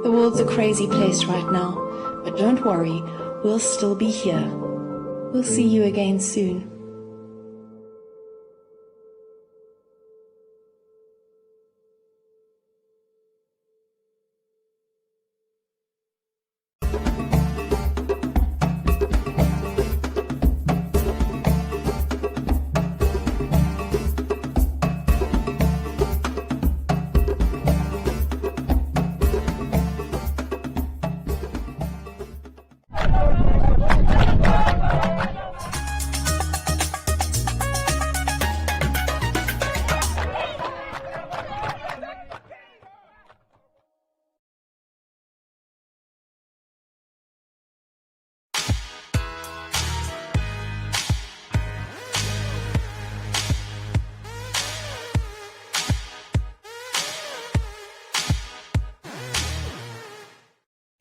The world's a crazy place right now, but don't worry, we'll still be here. We'll see you again soon.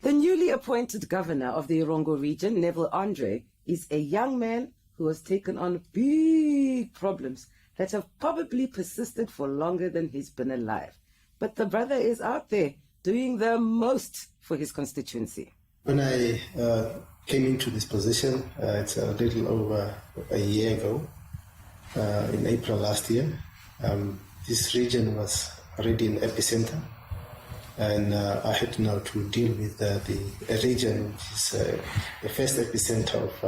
The newly appointed governor of the Irongo region, Neville Andre, is a young man who has taken on big problems that have probably persisted for longer than he's been alive. But the brother is out there doing the most for his constituency. When I came into this position, it's a little over a year ago, in April last year, this region was already an epicenter. And I had now to deal with the region, which is the first epicenter of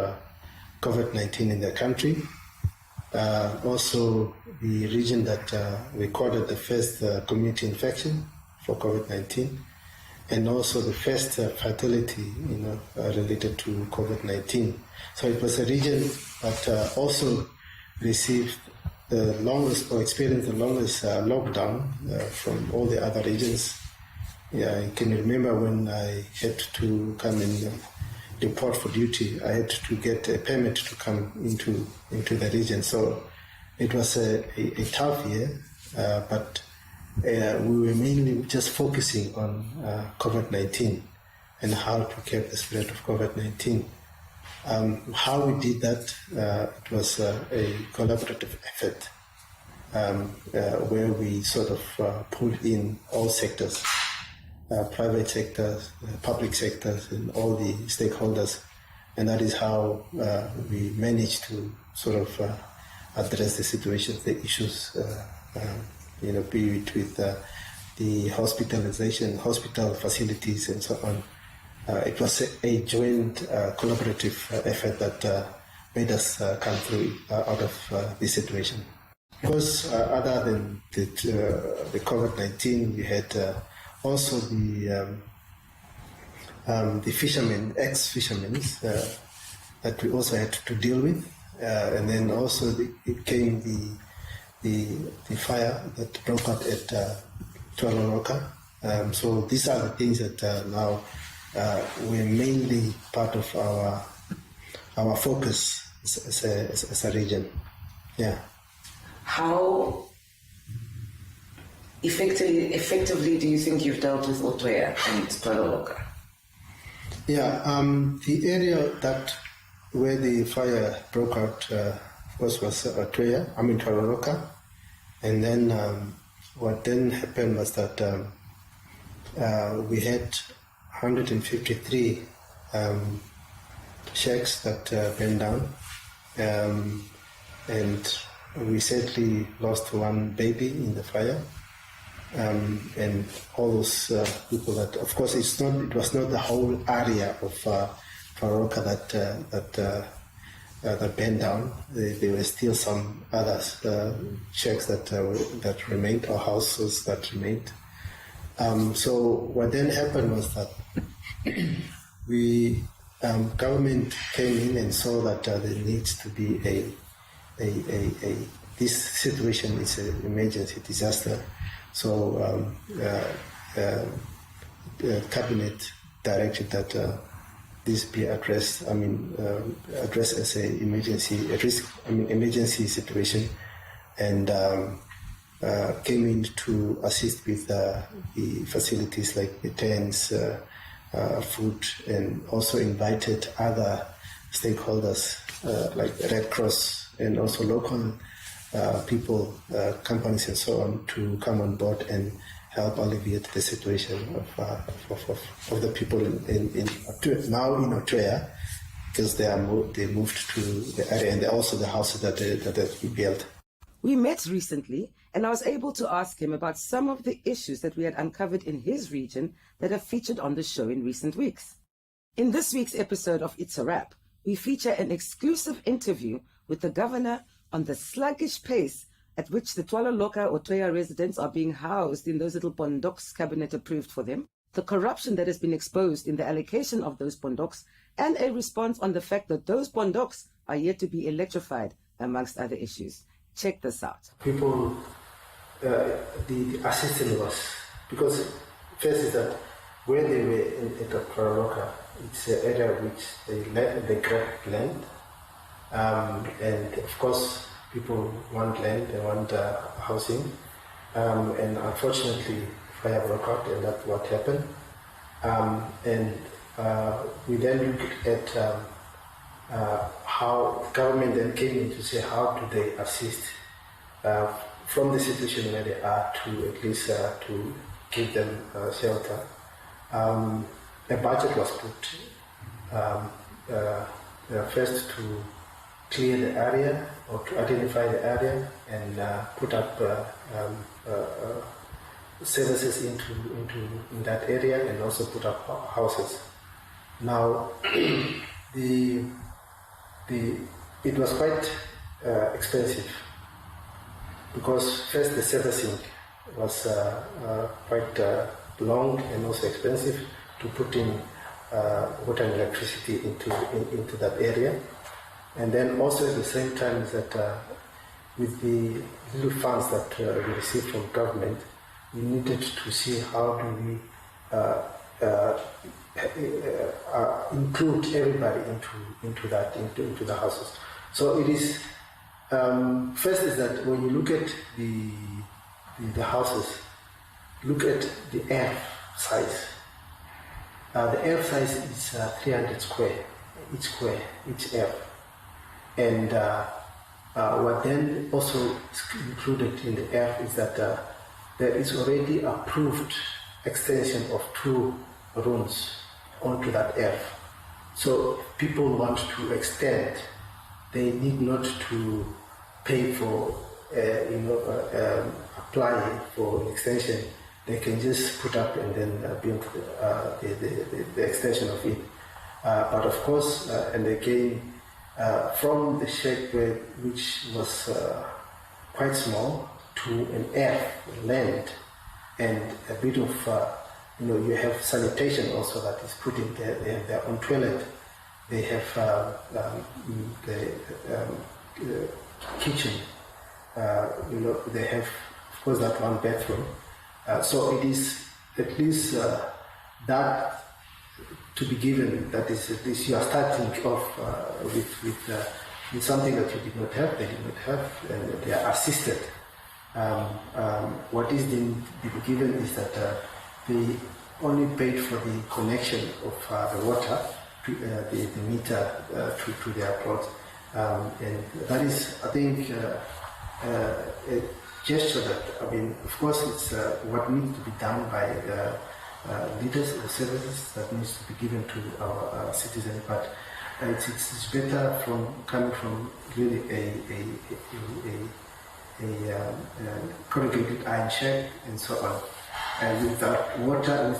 COVID-19 in the country. Also, the region that recorded the first community infection for COVID-19, and also the first fatality, related to COVID-19. So it was a region that also received the longest, or experienced the longest lockdown from all the other regions. Yeah, I can remember when I had to come and report for duty, I had to get a permit to come into the region. So it was a tough year, but we were mainly just focusing on COVID-19 and how to curb the spread of COVID-19. How we did that, it was a collaborative effort where we sort of pulled in all sectors. Private sectors, public sectors, and all the stakeholders, and that is how we managed to sort of address the situations, the issues, be it with the hospitalization, hospital facilities, and so on. It was a joint collaborative effort that made us come through out of this situation. Because other than the COVID-19, we had also the fishermen, ex-fishermen, that we also had to deal with, and then also it came the fire that broke out at Tuaroroka. So these are the things that now were mainly part of our focus as a region. Yeah. How effectively do you think you've dealt with Otoya and Tuaroroka? Yeah, the area where the fire broke out was Otoya, Tuaroroka, and then what then happened was that we had 153 shacks that burned down, and we sadly lost one baby in the fire. And all those people that, of course, it was not the whole area of Tuaroroka that burned down. There were still some other shacks that remained, or houses that remained. So what then happened was that government came in and saw that there needs to be this situation is an emergency disaster. So cabinet directed that this be addressed. Addressed as an emergency situation, and came in to assist with the facilities like the tents, food, and also invited other stakeholders like Red Cross and also local people, companies and so on, to come on board and help alleviate the situation of the people now in Otwea, because they moved to the area, and also the houses that we built. We met recently, and I was able to ask him about some of the issues that we had uncovered in his region that have featured on the show in recent weeks. In this week's episode of It's a Wrap, we feature an exclusive interview with the governor on the sluggish pace at which the Twalaloka or Toya residents are being housed in those little bondoks cabinet approved for them, the corruption that has been exposed in the allocation of those bondoks, and a response on the fact that those bondoks are yet to be electrified, amongst other issues. Check this out. People, the assistance was, because first is that when they were at the Twalaloka, it's an area which they grab land, and of course, people want land, they want housing, and unfortunately fire broke out, and that's what happened. And we then looked at how the government then came in to say how do they assist from the situation where they are to at least to give them shelter. A budget was put first to clear the area or to identify the area and put up services in that area, and also put up houses. Now, it was quite expensive, because first the servicing was quite long and also expensive to put in water and electricity into that area. And then also at the same time is that with the little funds that we received from government, we needed to see how do we include everybody into the houses. So it is first is that when you look at the houses, look at the earth size. The earth size is 300 square, each earth. And what then also is included in the earth is that there is already approved extension of 2 rooms onto that earth. So if people want to extend, they need not to pay for, apply for an extension. They can just put up and then build the extension of it. But of course, and again, from the shape which was quite small to an land, and a bit of you have sanitation also that is put in there. They have their own toilet. They have the kitchen. They have, of course, that one bathroom. So it is at least that to be given. That is at least you are starting off with something that you did not have. They did not have, and they are assisted. What is being given is that they only paid for the connection of the water, to, the meter to their plot, and that is, I think, a gesture that, of course, it's what needs to be done by the leaders of the services that needs to be given to our citizens, but it's better coming from really a corrugated iron shed and so on. And without water,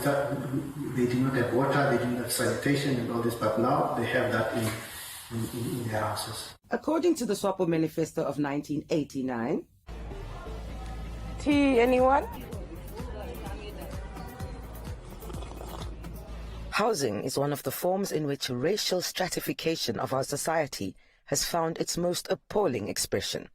they did not have water, they didn't have sanitation and all this, but now they have that in their houses. According to the SWAPO Manifesto of 1989, Tea, anyone? housing is one of the forms in which racial stratification of our society has found its most appalling expression.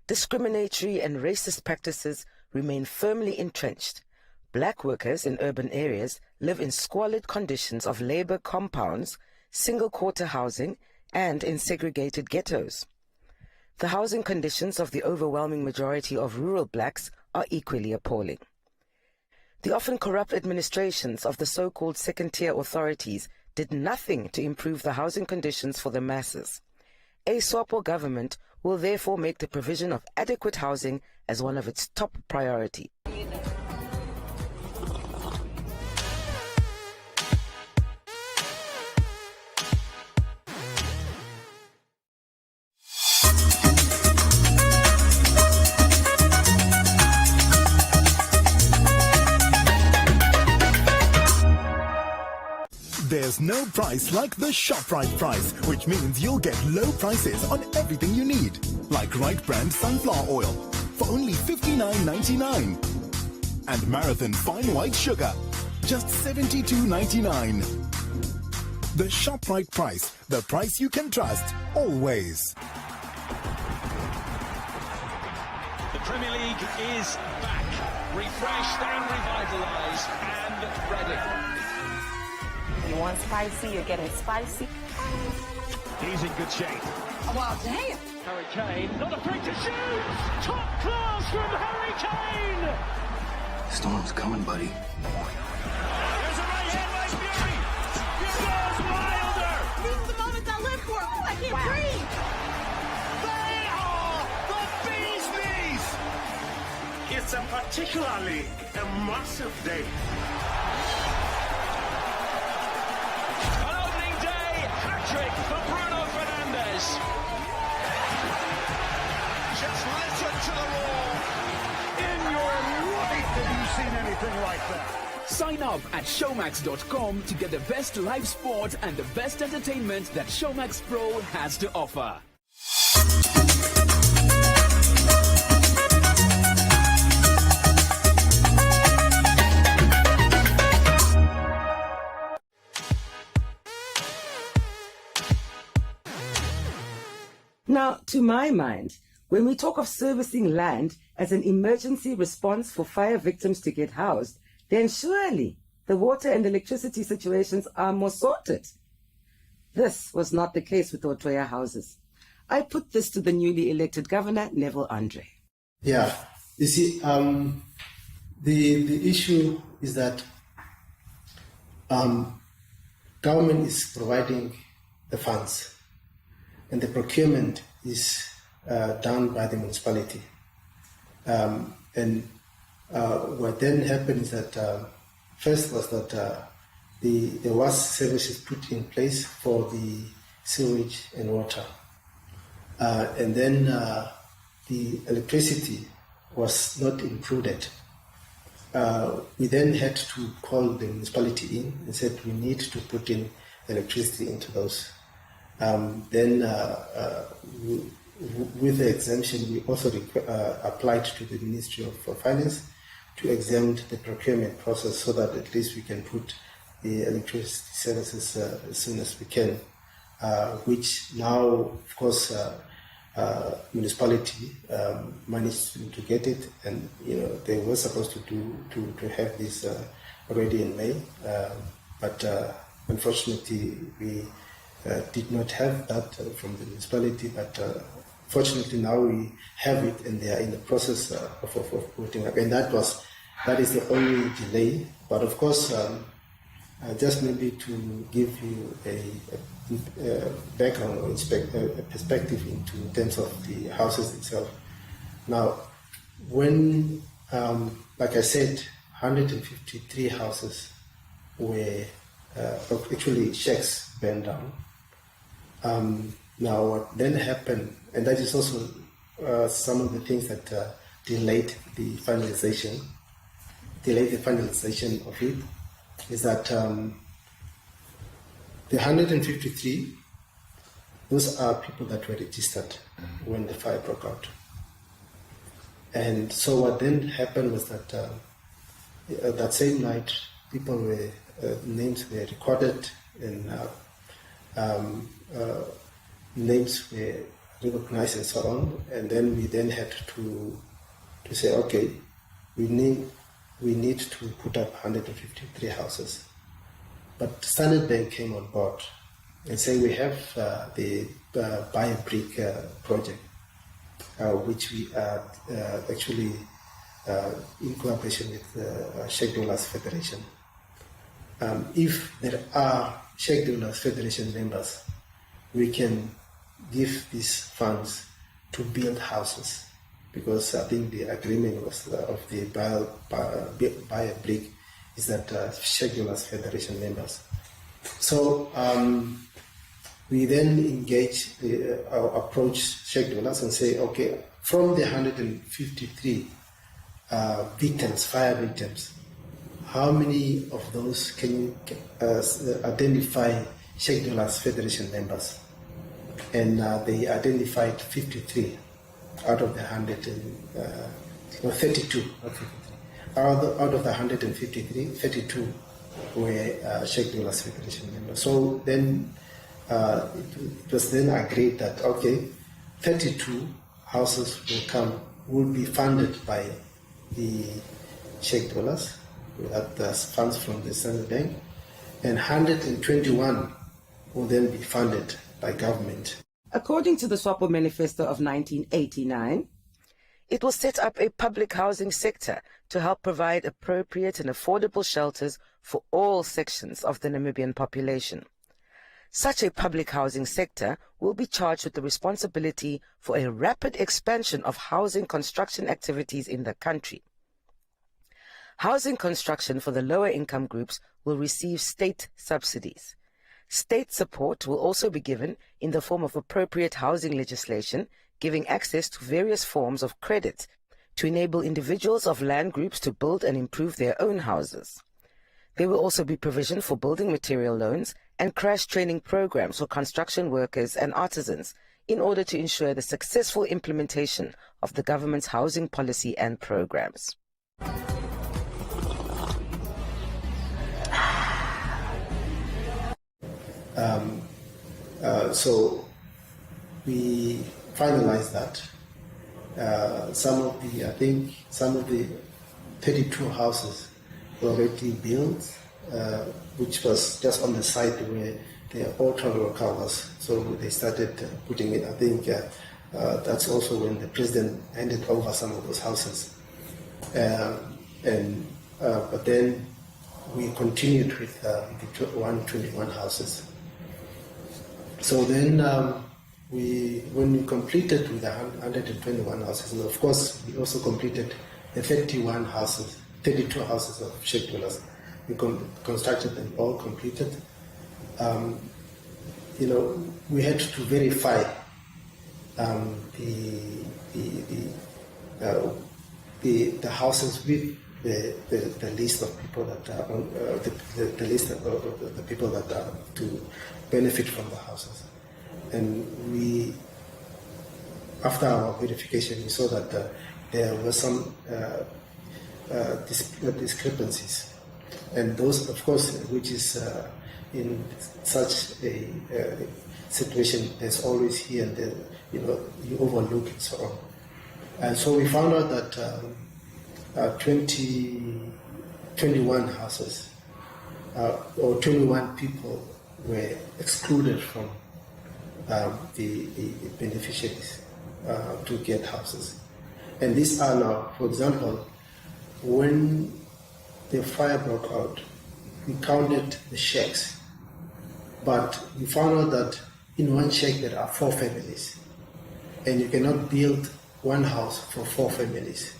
Discriminatory and racist practices remain firmly entrenched. Black workers in urban areas live in squalid conditions of labor compounds, single-quarter housing, and in segregated ghettos. The housing conditions of the overwhelming majority of rural blacks are equally appalling. The often corrupt administrations of the so-called second-tier authorities did nothing to improve the housing conditions for the masses. A SWAPO government will therefore make the provision of adequate housing as one of its top priorities. There's no price like the ShopRite price, which means you'll get low prices on everything you need. Like Right Brand Sunflower Oil for only $59.99. And Marathon Fine White Sugar, just $72.99. The ShopRite price, the price you can trust, always. The Premier League is back, refreshed and revitalised and ready. You want spicy, you're getting spicy. He's in good shape. Oh, well, damn. Harry Kane, not afraid to shoot! Top class from Harry Kane! Storm's coming, buddy. There's a right hand by Fury! Here goes Wilder! This is the moment I live for. I can't breathe. They are the Bee's Knees! It's a particularly massive day. An opening day hat-trick for Bruno Fernandes. Just listen to the roar. In your life have you seen anything like that? Sign up at showmax.com to get the best live sport and the best entertainment that Showmax Pro has to offer. Now, to my mind, when we talk of servicing land as an emergency response for fire victims to get housed, then surely the water and electricity situations are more sorted. This was not the case with Otoya houses. I put this to the newly elected governor, Neville Andre. Yeah, you see, the issue is that government is providing the funds, and the procurement is done by the municipality. What then happened is that first was that there was services put in place for the sewage and water, and then the electricity was not included. We then had to call the municipality in and said we need to put in electricity into those. With the exemption, we also applied to the Ministry of Finance to exempt the procurement process so that at least we can put the electricity services as soon as we can, which now, of course, municipality managed to get it, and they were supposed to have this already in May, but unfortunately we did not have that from the municipality, but fortunately now we have it, and they are in the process of putting up, and that is the only delay. But of course, just maybe to give you a background or a perspective in terms of the houses itself. Now, when, like I said, 153 houses were actually shacks burned down. Now, what then happened, and that is also some of the things that delayed the finalization of it, is that the 153, those are people that were registered when the fire broke out. And so what then happened was that that same night, names were recorded, and names were recognized and so on. And then we then had to say, okay, we need to put up 153 houses. But Standard Bank came on board and said we have the Buy a Brick project, which we are actually in collaboration with Sheikh Dollars Federation. If there are Sheikh Dollars Federation members, we can give these funds to build houses, because I think the agreement was of the Buy a Brick is that Sheikh Dollars Federation members. So we then approach Sheikh Dollars and say, okay, from the 153 fire victims, how many of those can you identify Sheikh Dollars Federation members? And they identified 53 out of the 32, not 53. Out of the 153, 32 were Sheikh Dollars Federation members. So then it was then agreed that, okay, 32 houses will be funded by the Sheikh Dollars, that the funds from the Standard Bank, and 121 will then be funded by government. According to the SWAPO Manifesto of 1989, it will set up a public housing sector to help provide appropriate and affordable shelters for all sections of the Namibian population. Such a public housing sector will be charged with the responsibility for a rapid expansion of housing construction activities in the country. Housing construction for the lower income groups will receive state subsidies. State support will also be given in the form of appropriate housing legislation, giving access to various forms of credit to enable individuals of land groups to build and improve their own houses. There will also be provision for building material loans and crash training programs for construction workers and artisans in order to ensure the successful implementation of the government's housing policy and programs. So we finalized that. Some of the 32 houses were already built, which was just on the site where the old travel car was. So they started putting it. I think that's also when the president handed over some of those houses. But then we continued with the 121 houses. So then when we completed with the 121 houses, and of course we also completed the 32 houses of Sheikh Dollars. We constructed them all completed. We had to verify the houses with the list of people that are on, the list of the people that are to benefit from the houses. And we, after our verification, we saw that there were some discrepancies, and those, of course, which is in such a situation, there's always here and there, you overlook and so on. And so we found out that 21 houses or 21 people were excluded from the beneficiaries to get houses. And these are now, for example, when the fire broke out, we counted the shacks, but we found out that in one shack there are 4 families, and you cannot build one house for 4 families.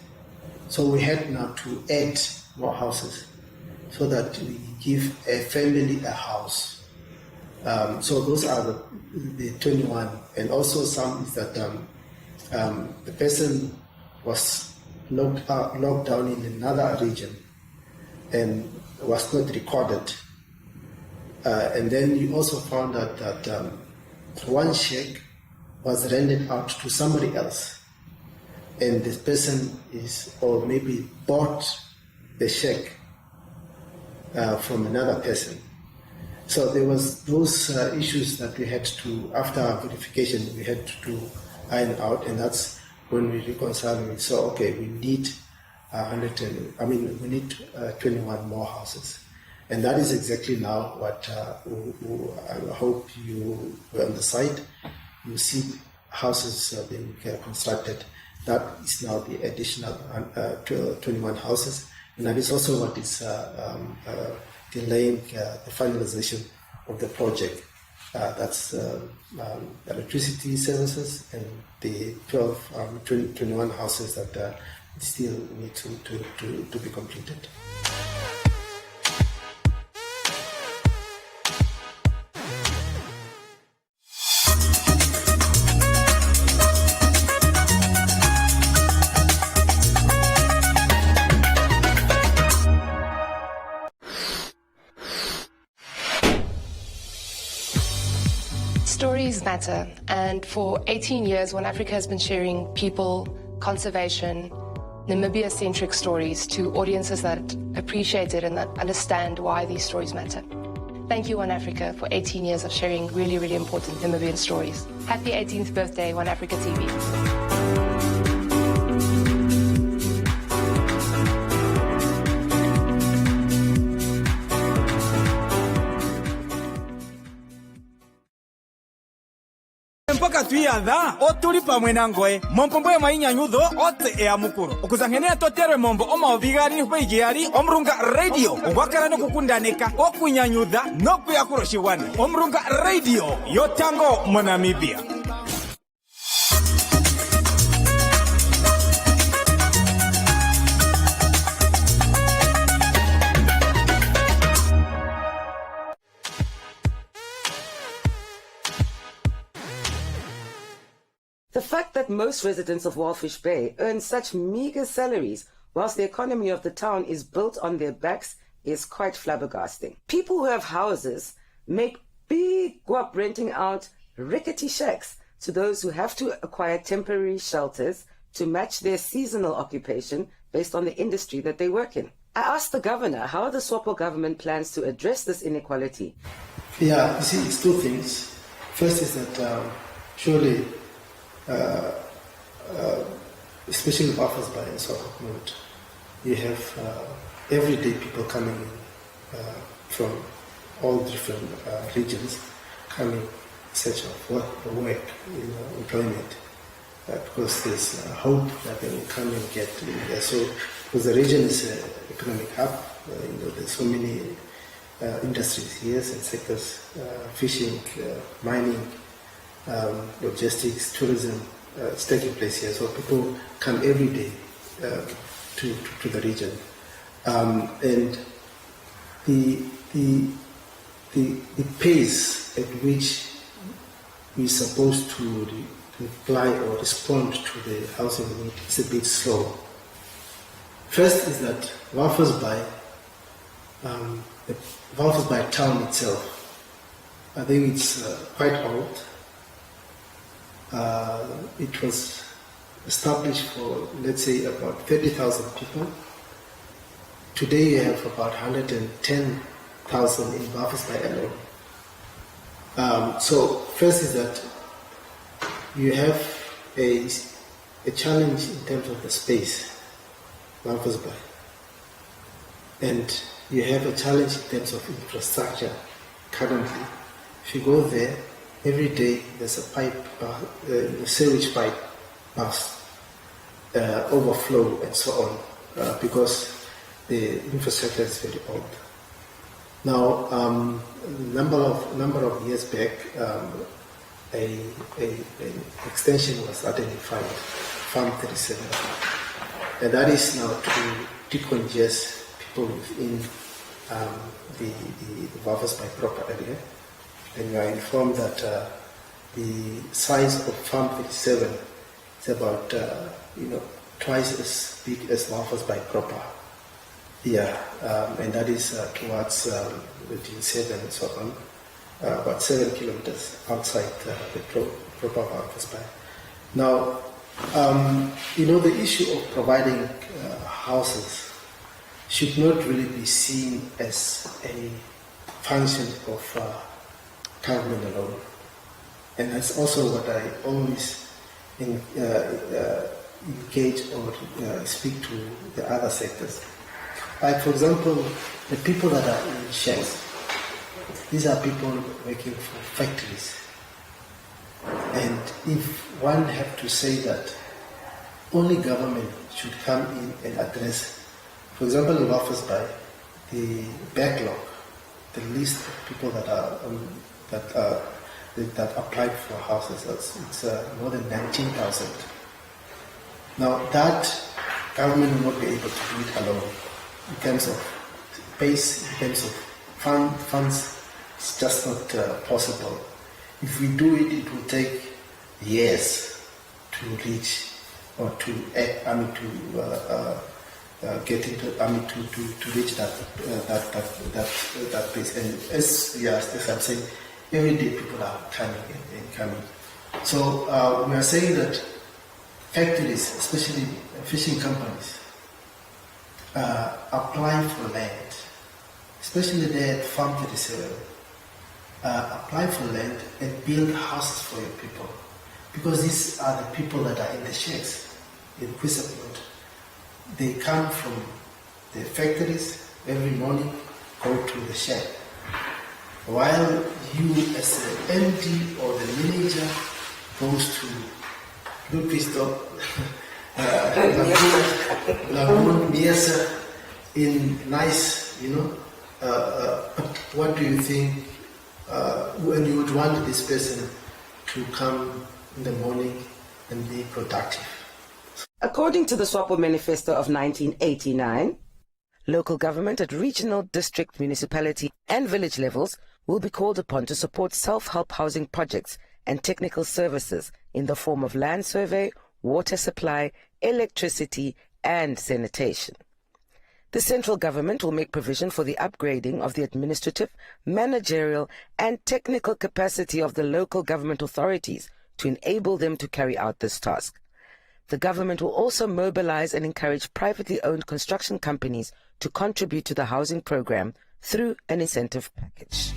So we had now to add more houses so that we give a family a house. So those are the 21, and also some is that the person was locked down in another region and was not recorded. And then you also found out that one shack was rented out to somebody else, and this person or maybe bought the shack from another person. So there was those issues that we had to, after our verification, we had to iron out, and that's when we reconciled. We saw, okay, we need 21 more houses, and that is exactly now what I hope you were on the site. You see houses being constructed. That is now the additional 21 houses, and that is also what is delaying the finalization of the project. That's electricity services and the 21 houses that still need to be completed. Stories matter, and for 18 years, One Africa has been sharing people, conservation, Namibia-centric stories to audiences that appreciate it and that understand why these stories matter. Thank you, One Africa, for 18 years of sharing really, really important Namibian stories. Happy 18th birthday, One Africa TV. mpaka tuyadha otuli pamwe nangoe mompo mbwe mainyanyudho ote ea mukuru okuzangenea toterwe mombo omaovigali nihupeigiali omurunga radio ogwakala nokukundaneka okunyanyudha nokuyakuroshigwana omurunga radio yotango monamibia. The fact that most residents of Walfish Bay earn such meager salaries whilst the economy of the town is built on their backs is quite flabbergasting. People who have houses make big guap renting out rickety shacks to those who have to acquire temporary shelters to match their seasonal occupation based on the industry that they work in. I asked the governor how the SWAPO government plans to address this inequality. Yeah, you see, it's two things. First is that surely especially in Buffers Bay and so on, you have everyday people coming in from all different regions coming in search of work, employment, because there's hope that they will come and get there. So, because the region is an economic hub, there's so many industries here and sectors, fishing, mining, logistics, tourism, it's taking place here. So people come every day to the region, and the pace at which we're supposed to reply or respond to the housing need is a bit slow. First is that Walvis Bay town itself, I think it's quite old. It was established for, let's say, about 30,000 people. Today you have about 110,000 in Walvis Bay alone. So first is that you have a challenge in terms of the space, Walvis Bay, and you have a challenge in terms of infrastructure currently. If you go there, every day there's a pipe, a sewage pipe burst, overflow and so on, because the infrastructure is very old. Now, number of years back, an extension was identified, Farm 37, and that is now to decongest people within the Walvis Bay proper area. And we are informed that the size of Farm 37 is about twice as big as Walvis Bay proper. Yeah, and that is towards between 7 and so on, about 7 kilometers outside the proper Walvis Bay. Now, the issue of providing houses should not really be seen as a function of government alone, and that's also what I always engage or speak to the other sectors. Like, for example, the people that are in shacks, these are people working for factories, and if one have to say that only government should come in and address, for example, in Walvis Bay, the backlog, the list of people that are that applied for houses, it's more than 19,000. Now that government will not be able to do it alone. In terms of pace, in terms of funds, it's just not possible. If we do it, it will take years to reach or to get into to reach that pace. And as I'm saying, every day people are coming and coming. So we are saying that factories, especially fishing companies, apply for land, especially there at Farm 37. Apply for land and build houses for your people, because these are the people that are in the sheds in Quisapot. They come from the factories every morning, go to the shed, while you as the MD or the manager goes to Ludwigsdorp, Lagoon, Miesa, in nice, but what do you think when you would want this person to come in the morning and be productive? According to the SWAPO Manifesto of 1989, local government at regional, district, municipality and village levels will be called upon to support self-help housing projects and technical services in the form of land survey, water supply, electricity and sanitation. The central government will make provision for the upgrading of the administrative, managerial and technical capacity of the local government authorities to enable them to carry out this task. The government will also mobilize and encourage privately owned construction companies to contribute to the housing program through an incentive package.